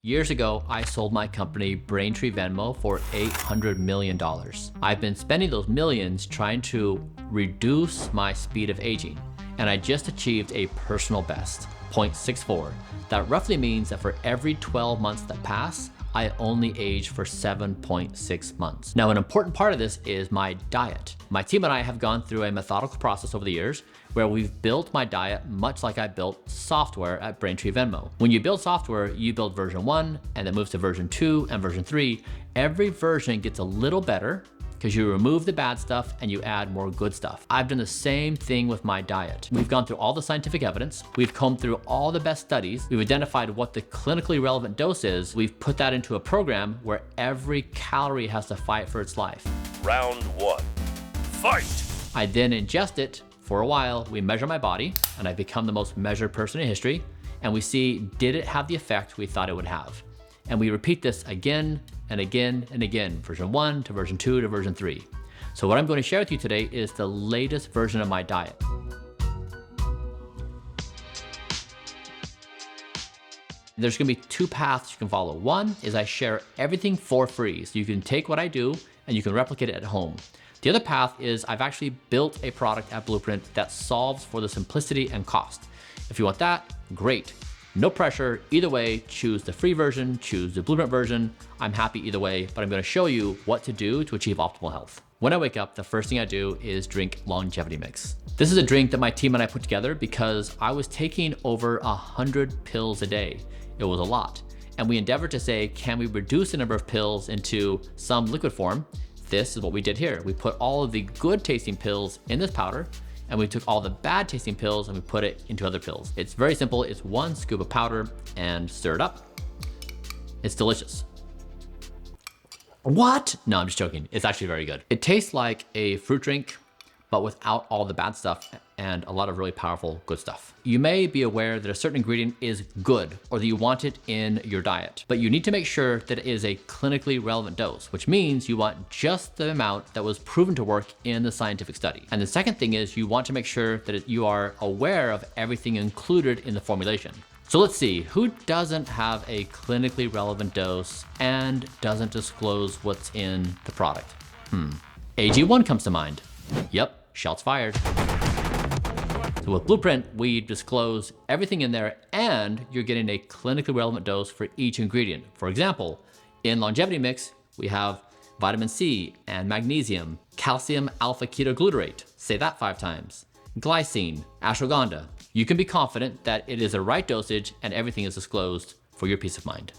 Years ago, I sold my company Braintree Venmo for $800 million. I've been spending those millions trying to reduce my speed of aging, and I just achieved a personal best, 0.64. That roughly means that for every 12 months that pass, I only age for 7.6 months. Now, an important part of this is my diet. My team and I have gone through a methodical process over the years where we've built my diet much like I built software at Braintree Venmo. When you build software, you build version 1 and then moves to version 2 and version 3. Every version gets a little better because you remove the bad stuff and you add more good stuff. I've done the same thing with my diet. We've gone through all the scientific evidence. We've combed through all the best studies. We've identified what the clinically relevant dose is. We've put that into a program where every calorie has to fight for its life. Round 1, fight! I then ingest it for a while. We measure my body and I become the most measured person in history. And we see, did it have the effect we thought it would have? And we repeat this again and again and again, version 1 to version 2 to version 3. So what I'm going to share with you today is the latest version of my diet. There's gonna be two paths you can follow. One is I share everything for free. So you can take what I do and you can replicate it at home. The other path is I've actually built a product at Blueprint that solves for the simplicity and cost. If you want that, great. No pressure, either way, choose the free version, choose the Blueprint version. I'm happy either way, but I'm gonna show you what to do to achieve optimal health. When I wake up, the first thing I do is drink Longevity Mix. This is a drink that my team and I put together because I was taking over 100 pills a day. It was a lot. And we endeavored to say, can we reduce the number of pills into some liquid form? This is what we did here. We put all of the good tasting pills in this powder, and we took all the bad tasting pills and we put it into other pills. It's very simple. It's 1 scoop of powder and stir it up. It's delicious. What? No, I'm just joking. It's actually very good. It tastes like a fruit drink, but without all the bad stuff and a lot of really powerful good stuff. You may be aware that a certain ingredient is good or that you want it in your diet, but you need to make sure that it is a clinically relevant dose, which means you want just the amount that was proven to work in the scientific study. And the second thing is you want to make sure that you are aware of everything included in the formulation. So let's see, who doesn't have a clinically relevant dose and doesn't disclose what's in the product? AG1 comes to mind. Yep, shots fired. So with Blueprint, we disclose everything in there and you're getting a clinically relevant dose for each ingredient. For example, in Longevity Mix, we have vitamin C and magnesium, calcium alpha ketoglutarate, say that 5 times, glycine, ashwagandha. You can be confident that it is the right dosage and everything is disclosed for your peace of mind.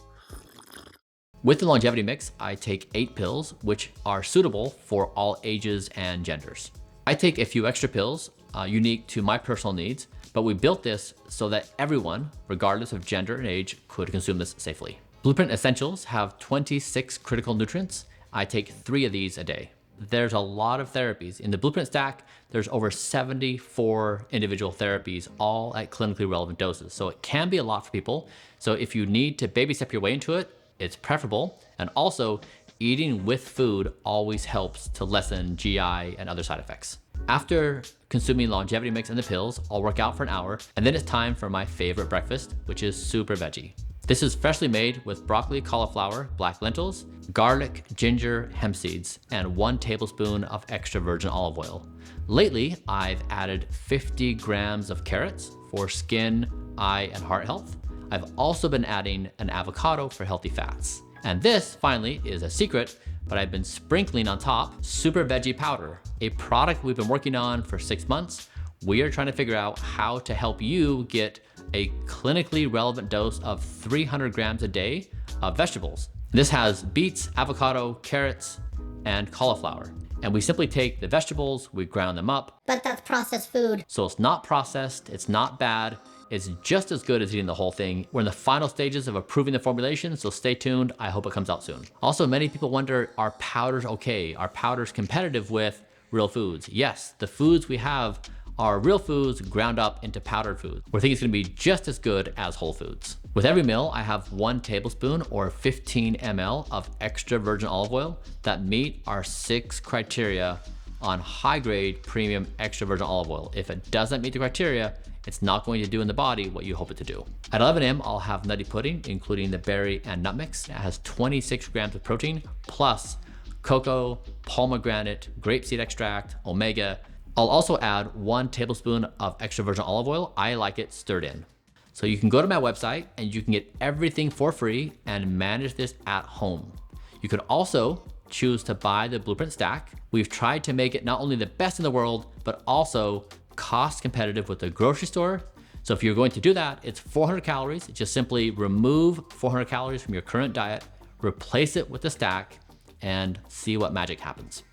With the Longevity Mix, I take 8 pills, which are suitable for all ages and genders. I take a few extra pills, unique to my personal needs, but we built this so that everyone, regardless of gender and age, could consume this safely. Blueprint Essentials have 26 critical nutrients. I take 3 of these a day. There's a lot of therapies. In the Blueprint stack, there's over 74 individual therapies, all at clinically relevant doses. So it can be a lot for people. So if you need to baby step your way into it, it's preferable. And also, eating with food always helps to lessen GI and other side effects. After consuming Longevity Mix and the pills, I'll work out for an hour, and then it's time for my favorite breakfast, which is Super Veggie. This is freshly made with broccoli, cauliflower, black lentils, garlic, ginger, hemp seeds, and 1 tablespoon of extra virgin olive oil. Lately, I've added 50 grams of carrots for skin, eye, and heart health. I've also been adding an avocado for healthy fats. And this, finally, is a secret, but I've been sprinkling on top Super Veggie powder, a product we've been working on for 6 months. We are trying to figure out how to help you get a clinically relevant dose of 300 grams a day of vegetables. This has beets, avocado, carrots, and cauliflower. And we simply take the vegetables, we ground them up. But that's processed food. So it's not processed, it's not bad. It's just as good as eating the whole thing. We're in the final stages of approving the formulation, so stay tuned. I hope it comes out soon. Also, many people wonder, are powders okay? Are powders competitive with real foods? Yes, the foods we have are real foods ground up into powdered foods. We think it's gonna be just as good as whole foods. With every meal, I have 1 tablespoon or 15 ml of extra virgin olive oil that meet our 6 criteria on high grade premium extra virgin olive oil. If it doesn't meet the criteria, it's not going to do in the body what you hope it to do. At 11 a.m., I'll have Nutty Pudding, including the berry and nut mix. It has 26 grams of protein, plus cocoa, pomegranate, grapeseed extract, omega. I'll also add 1 tablespoon of extra virgin olive oil. I like it stirred in. So you can go to my website and you can get everything for free and manage this at home. You could also choose to buy the Blueprint Stack. We've tried to make it not only the best in the world, but also cost competitive with the grocery store. So if you're going to do that, it's 400 calories. Just simply remove 400 calories from your current diet, replace it with the stack, and see what magic happens.